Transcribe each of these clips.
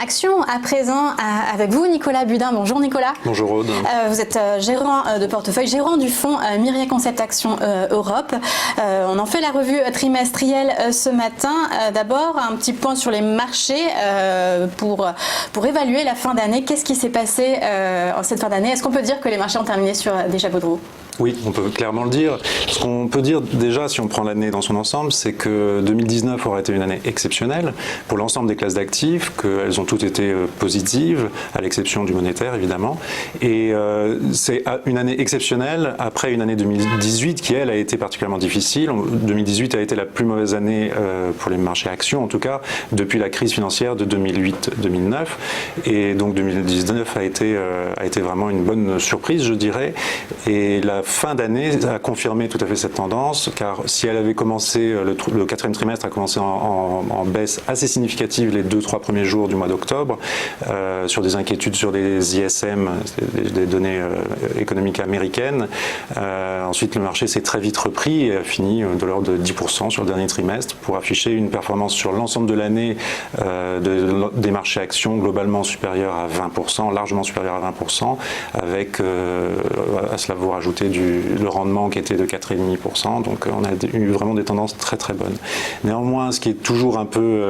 Action à présent avec vous, Nicolas Budin. Bonjour Nicolas. Bonjour Aude. Vous êtes gérant de portefeuille, gérant du fonds Myria Concept Action Europe. On en fait la revue trimestrielle ce matin. D'abord, un petit point sur les marchés pour évaluer la fin d'année. Qu'est-ce qui s'est passé en cette fin d'année? Est-ce qu'on peut dire que les marchés ont terminé sur des chapeaux de roue? Oui, on peut clairement le dire. Ce qu'on peut dire déjà, si on prend l'année dans son ensemble, c'est que 2019 aura été une année exceptionnelle pour l'ensemble des classes d'actifs, qu'elles ont toutes été positives, à l'exception du monétaire évidemment. Et c'est une année exceptionnelle après une année 2018 qui, elle, a été particulièrement difficile. 2018 a été la plus mauvaise année pour les marchés actions, en tout cas, depuis la crise financière de 2008-2009. Et donc 2019 a été vraiment une bonne surprise, je dirais. Et la fin d'année a confirmé tout à fait cette tendance, car si elle avait commencé, le quatrième trimestre a commencé en baisse assez significative les 2-3 premiers jours du mois d'octobre, sur des inquiétudes sur les ISM, des données économiques américaines. Ensuite, le marché s'est très vite repris et a fini de l'ordre de 10% sur le dernier trimestre, pour afficher une performance sur l'ensemble de l'année des marchés actions globalement supérieure à 20%, largement supérieure à 20%, avec, à cela vous rajoutez le rendement qui était de 4,5%, donc on a eu vraiment des tendances très très bonnes. Néanmoins, ce qui est toujours un peu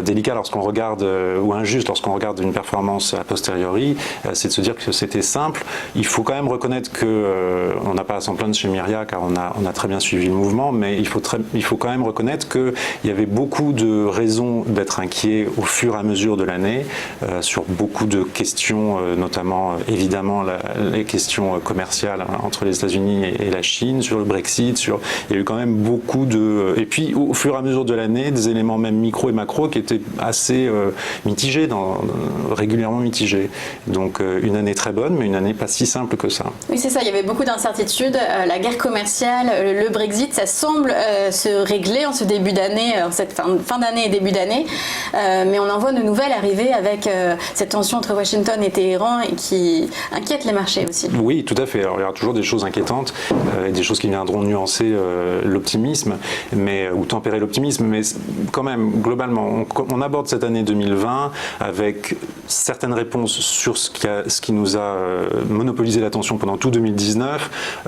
délicat lorsqu'on regarde, ou injuste lorsqu'on regarde une performance a posteriori, c'est de se dire que c'était simple. Il faut quand même reconnaître qu'on n'a pas à s'en plaindre chez Myria, car on a très bien suivi le mouvement, mais il faut quand même reconnaître qu'il y avait beaucoup de raisons d'être inquiet au fur et à mesure de l'année, sur beaucoup de questions, notamment évidemment les questions commerciales entre les États-Unis et la Chine, sur le Brexit, il y a eu quand même beaucoup de... Et puis au fur et à mesure de l'année, des éléments même micro et macro qui étaient assez mitigés, régulièrement mitigés. Donc une année très bonne, mais une année pas si simple que ça. Oui, c'est ça, il y avait beaucoup d'incertitudes. La guerre commerciale, le Brexit, ça semble se régler en ce début d'année, en cette fin d'année et début d'année. Mais on en voit de nouvelles arriver avec cette tension entre Washington et Téhéran et qui inquiète les marchés aussi. Oui, tout à fait. Alors, il y aura toujours des choses inquiétantes et des choses qui viendront nuancer l'optimisme, ou tempérer l'optimisme, mais quand même, globalement, on aborde cette année 2020 avec certaines réponses sur ce qui nous a monopolisé l'attention pendant tout 2019.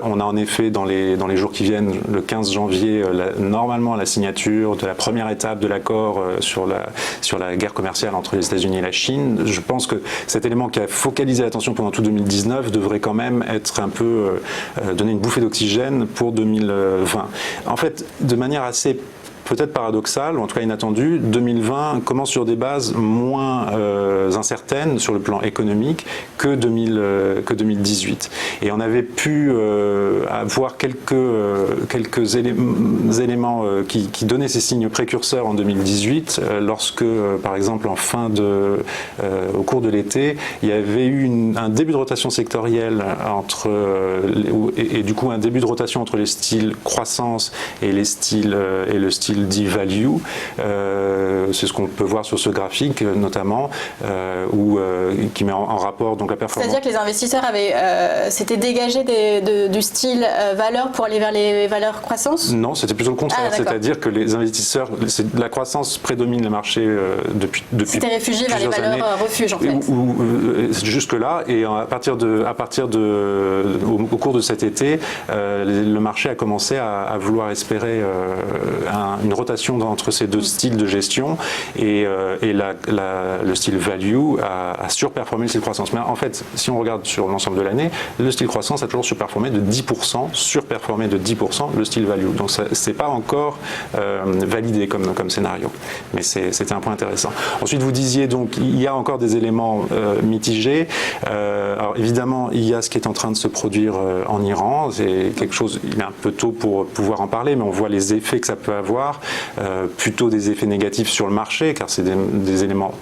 On a en effet, dans les jours qui viennent, le 15 janvier, normalement la signature de la première étape de l'accord sur la guerre commerciale entre les États-Unis et la Chine. Je pense que cet élément qui a focalisé l'attention pendant tout 2019 devrait quand même être un peu donner une bouffée d'oxygène pour 2020. En fait, de manière assez peut-être paradoxal, ou en tout cas inattendu, 2020 commence sur des bases moins incertaines sur le plan économique que 2018. Et on avait pu avoir quelques éléments qui donnaient ces signes précurseurs en 2018, lorsque, par exemple, au cours de l'été, il y avait eu un début de rotation sectorielle et du coup un début de rotation entre les styles croissance et le style dit value. C'est ce qu'on peut voir sur ce graphique notamment, qui met en rapport donc la performance. C'est-à-dire que les investisseurs s'étaient dégagés du style valeur pour aller vers les valeurs croissance? Non, c'était plutôt le contraire. C'est-à-dire que les investisseurs, la croissance prédomine les marchés depuis C'était réfugié vers les valeurs refuges en fait. Jusque-là, et au cours de cet été, le marché a commencé à vouloir espérer une rotation entre ces deux styles de gestion, et le style value a surperformé le style croissance. Mais en fait, si on regarde sur l'ensemble de l'année, le style croissance a toujours surperformé de 10% le style value. Donc c'est pas encore validé comme scénario. Mais c'était un point intéressant. Ensuite, vous disiez donc il y a encore des éléments mitigés. Alors évidemment, il y a ce qui est en train de se produire en Iran. C'est quelque chose, il est un peu tôt pour pouvoir en parler, mais on voit les effets que ça peut avoir, plutôt des effets négatifs sur le marché, car c'est des éléments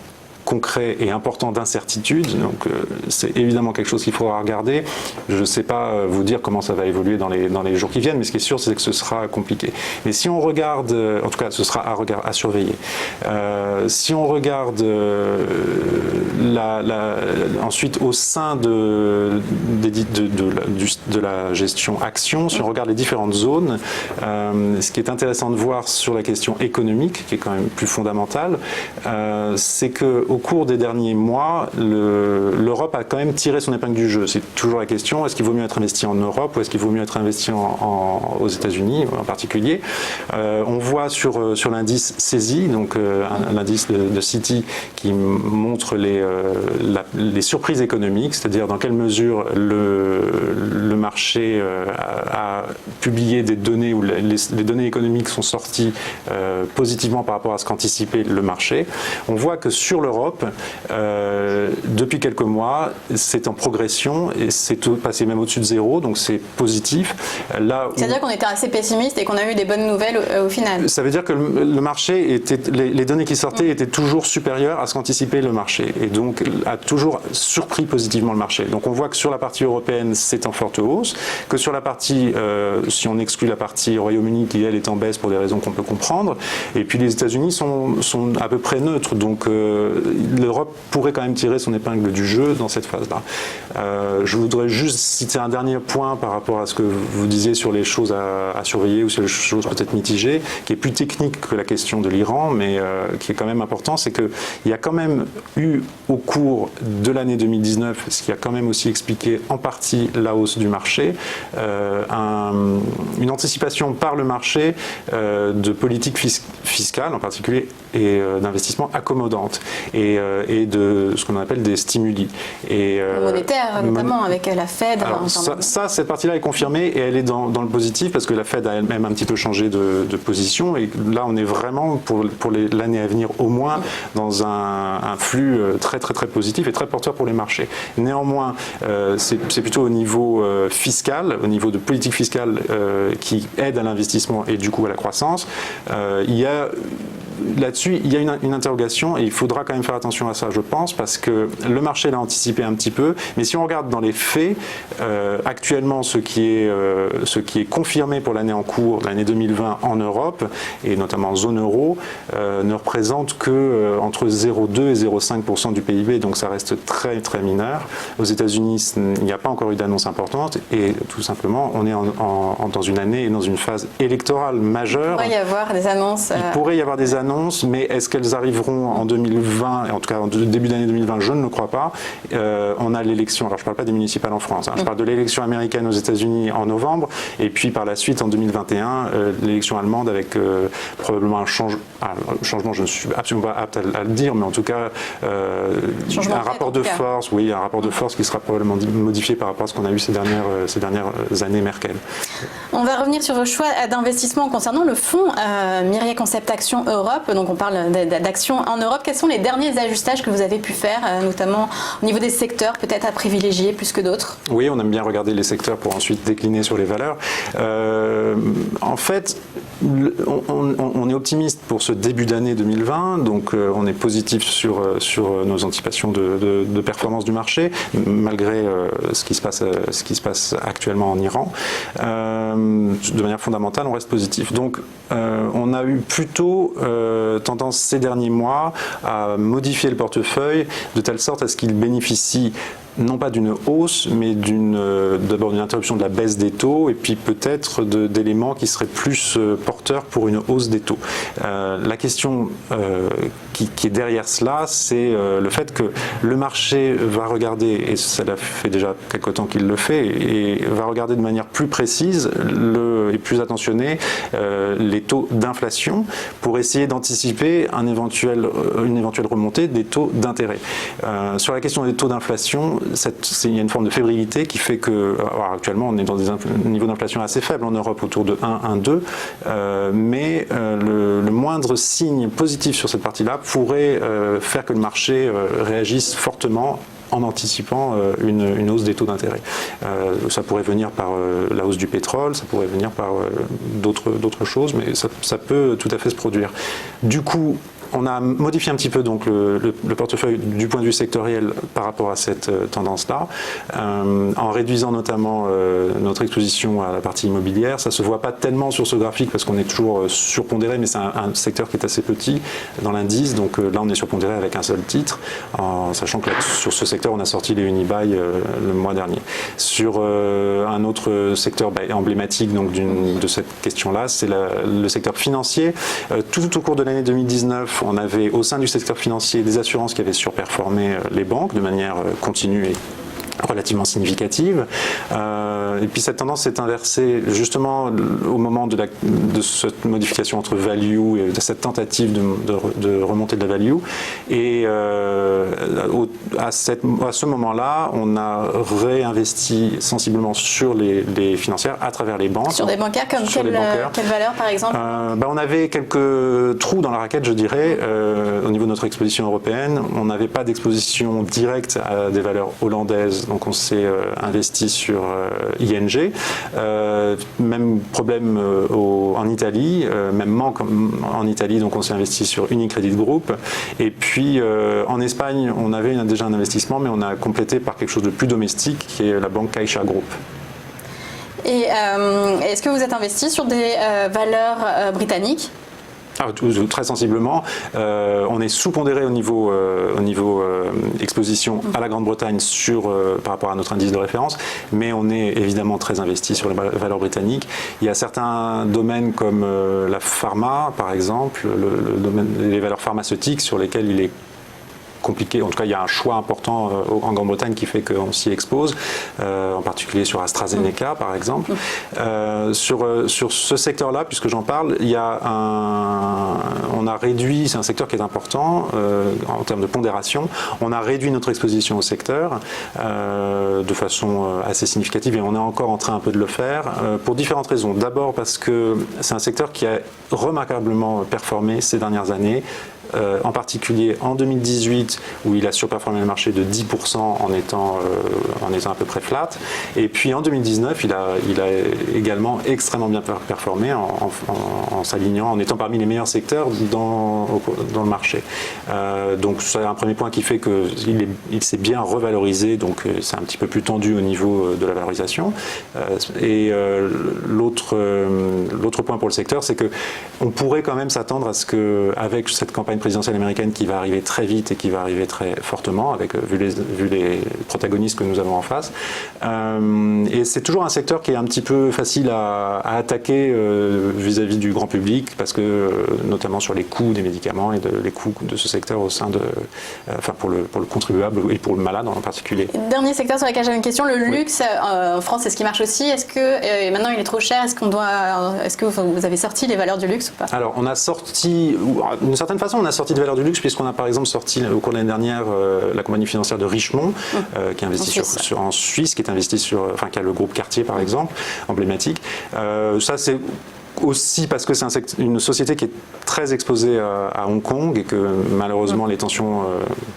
concret et important d'incertitude. Donc c'est évidemment quelque chose qu'il faudra regarder. Je ne sais pas vous dire comment ça va évoluer dans les jours qui viennent, mais ce qui est sûr, c'est que ce sera compliqué. Mais si on regarde, en tout cas, ce sera à surveiller. Si on regarde ensuite au sein de la gestion action, si on regarde les différentes zones, ce qui est intéressant de voir sur la question économique, qui est quand même plus fondamentale, c'est qu'au cours des derniers mois, l'Europe a quand même tiré son épingle du jeu. C'est toujours la question, est-ce qu'il vaut mieux être investi en Europe ou est-ce qu'il vaut mieux être investi aux États-Unis en particulier? On voit sur l'indice CESI, donc l'indice de Citi, qui montre les surprises économiques, c'est-à-dire dans quelle mesure le marché a publié des données où les données économiques sont sorties positivement par rapport à ce qu'anticipait le marché. On voit que sur l'Europe, depuis quelques mois, c'est en progression et c'est passé même au-dessus de zéro, donc c'est positif. C'est-à-dire qu'on était assez pessimiste et qu'on a eu des bonnes nouvelles au final. Ça veut dire que le marché les données qui sortaient étaient toujours supérieures à ce qu'anticipait le marché et donc a toujours surpris positivement le marché. Donc on voit que sur la partie européenne, c'est en forte hausse, que sur la partie, si on exclut la partie Royaume-Uni qui elle est en baisse pour des raisons qu'on peut comprendre, et puis les États-Unis sont à peu près neutres, donc l'Europe pourrait quand même tirer son épingle du jeu dans cette phase-là. Je voudrais juste citer un dernier point par rapport à ce que vous disiez sur les choses à surveiller ou sur les choses peut-être mitigées, qui est plus technique que la question de l'Iran, mais qui est quand même important, c'est qu'il y a quand même eu au cours de l'année 2019, ce qui a quand même aussi expliqué en partie la hausse du marché, une anticipation par le marché de politique fiscale en particulier et d'investissement accommodante et de ce qu'on appelle des stimuli. Monétaire notamment avec la Fed. Alors, cette partie-là est confirmée et elle est dans le positif parce que la Fed a elle-même un petit peu changé de position et là on est vraiment pour l'année à venir au moins dans un flux très très très positif et très porteur pour les marchés. Néanmoins, c'est plutôt au niveau fiscal, au niveau de politique fiscale qui aide à l'investissement et du coup à la croissance. Là-dessus, il y a une interrogation et il faudra quand même faire attention à ça, je pense, parce que le marché l'a anticipé un petit peu, mais si on regarde dans les faits, actuellement, ce qui est confirmé pour l'année en cours, l'année 2020 en Europe, et notamment en zone euro, ne représente que entre 0,2 et 0,5% du PIB, donc ça reste très très mineur. Aux États-Unis, il n'y a pas encore eu d'annonce importante et tout simplement, on est dans une année et dans une phase électorale majeure. Il pourrait y avoir des annonces. Il pourrait y avoir des annonces, mais est-ce qu'elles arriveront en 2020, et en tout cas en début d'année 2020, je ne le crois pas. On a l'élection, alors je ne parle pas des municipales en France, je parle de l'élection américaine aux États-Unis en novembre, et puis par la suite en 2021, l'élection allemande avec probablement un changement, je ne suis absolument pas apte à le dire, mais en tout cas un rapport de force, oui, un rapport de force qui sera probablement modifié par rapport à ce qu'on a eu ces dernières années Merkel. On va revenir sur vos choix d'investissement concernant le fonds Mirae Concept Action Europe. Donc on parle d'actions en Europe. Quels sont les derniers ajustages que vous avez pu faire, notamment au niveau des secteurs, peut-être à privilégier plus que d'autres? Oui, on aime bien regarder les secteurs pour ensuite décliner sur les valeurs. En fait, on est optimiste pour ce début d'année 2020, donc on est positif sur nos anticipations de performance du marché, malgré ce qui se passe actuellement en Iran. De manière fondamentale, on reste positif. Donc, on a eu plutôt tendance ces derniers mois à modifier le portefeuille de telle sorte à ce qu'il bénéficie non pas d'une hausse, mais d'abord d'une interruption de la baisse des taux et puis peut-être d'éléments qui seraient plus porteurs pour une hausse des taux. La question qui est derrière cela, c'est le fait que le marché va regarder, et cela fait déjà quelque temps qu'il le fait, et va regarder de manière plus précise et plus attentionnée les taux d'inflation pour essayer d'anticiper une éventuelle remontée des taux d'intérêt. Sur la question des taux d'inflation, il y a une forme de fébrilité qui fait que, actuellement, on est dans des niveaux d'inflation assez faibles en Europe, autour de 1, 1,2, mais le moindre signe positif sur cette partie-là pourrait faire que le marché réagisse fortement en anticipant une hausse des taux d'intérêt. Ça pourrait venir par la hausse du pétrole, ça pourrait venir par d'autres choses, mais ça peut tout à fait se produire. Du coup, On a modifié un petit peu donc le portefeuille du point de vue sectoriel par rapport à cette tendance-là, en réduisant notamment notre exposition à la partie immobilière. Ça ne se voit pas tellement sur ce graphique parce qu'on est toujours surpondéré, mais c'est un secteur qui est assez petit dans l'indice. Donc là, on est surpondéré avec un seul titre, en sachant que là, sur ce secteur, on a sorti les Unibail le mois dernier. Sur un autre secteur emblématique donc, de cette question-là, c'est le secteur financier. Tout au cours de l'année 2019, on avait au sein du secteur financier des assurances qui avaient surperformé les banques de manière continue et relativement significative. Et puis cette tendance s'est inversée justement au moment de cette modification entre value et de cette tentative de remontée de la value. Et à ce moment-là, on a réinvesti sensiblement sur les financières à travers les banques. Sur des bancaires comme quelle valeur par exemple? On avait quelques trous dans la raquette, je dirais, au niveau de notre exposition européenne. On n'avait pas d'exposition directe à des valeurs hollandaises. Donc on s'est investi sur ING. Même problème en Italie, même manque en Italie, donc on s'est investi sur Unicredit Group. Et puis en Espagne, on avait déjà un investissement, mais on a complété par quelque chose de plus domestique, qui est la banque Caixa Group. Et est-ce que vous êtes investi sur des valeurs britanniques ? Très sensiblement. On est sous-pondéré au niveau exposition à la Grande-Bretagne par rapport à notre indice de référence, mais on est évidemment très investi sur les valeurs britanniques. Il y a certains domaines comme la pharma, par exemple, les valeurs pharmaceutiques sur lesquelles il est compliqué. En tout cas, il y a un choix important en Grande-Bretagne qui fait qu'on s'y expose, en particulier sur AstraZeneca, par exemple. Sur ce secteur-là, puisque j'en parle, on a réduit, c'est un secteur qui est important en termes de pondération, on a réduit notre exposition au secteur de façon assez significative et on est encore en train un peu de le faire pour différentes raisons. D'abord parce que c'est un secteur qui a remarquablement performé ces dernières années. En particulier en 2018 où il a surperformé le marché de 10% en étant à peu près flat, et puis en 2019 il a également extrêmement bien performé en s'alignant, en étant parmi les meilleurs secteurs dans le marché. Donc c'est un premier point qui fait qu'il s'est bien revalorisé, donc c'est un petit peu plus tendu au niveau de la valorisation. Et l'autre point pour le secteur, c'est qu'on pourrait quand même s'attendre à ce qu'avec cette campagne présidentielle américaine qui va arriver très vite et qui va arriver très fortement, vu les protagonistes que nous avons en face. Et c'est toujours un secteur qui est un petit peu facile à attaquer vis-à-vis du grand public, parce que notamment sur les coûts des médicaments et les coûts de ce secteur au sein pour le contribuable et pour le malade en particulier. Dernier secteur sur lequel j'avais une question, le luxe en France, est-ce qu'il marche aussi? Est-ce que maintenant il est trop cher? Est-ce que vous avez sorti les valeurs du luxe ou pas? Alors on a sorti, d'une certaine façon, on a sorti des valeurs du luxe, puisqu'on a par exemple sorti au cours de l'année dernière la compagnie financière de Richemont, qui investit en Suisse, qui a le groupe Cartier par exemple, emblématique. Ça c'est aussi parce que c'est une société qui est très exposée à Hong Kong et que malheureusement les tensions,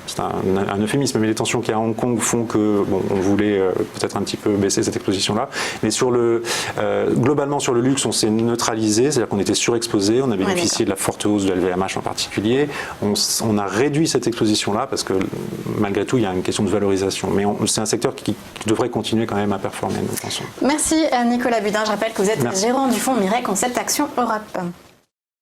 c'est un euphémisme, mais les tensions qu'il y a à Hong Kong font que on voulait peut-être un petit peu baisser cette exposition-là. Mais globalement sur le luxe, on s'est neutralisé, c'est-à-dire qu'on était surexposé, on a bénéficié de la forte hausse de LVMH en particulier. On a réduit cette exposition-là parce que malgré tout, il y a une question de valorisation. Mais c'est un secteur qui devrait continuer quand même à performer, nous pensons. Merci Nicolas Budin. Je rappelle que vous êtes gérant du fonds Mireille Concept Action Europe.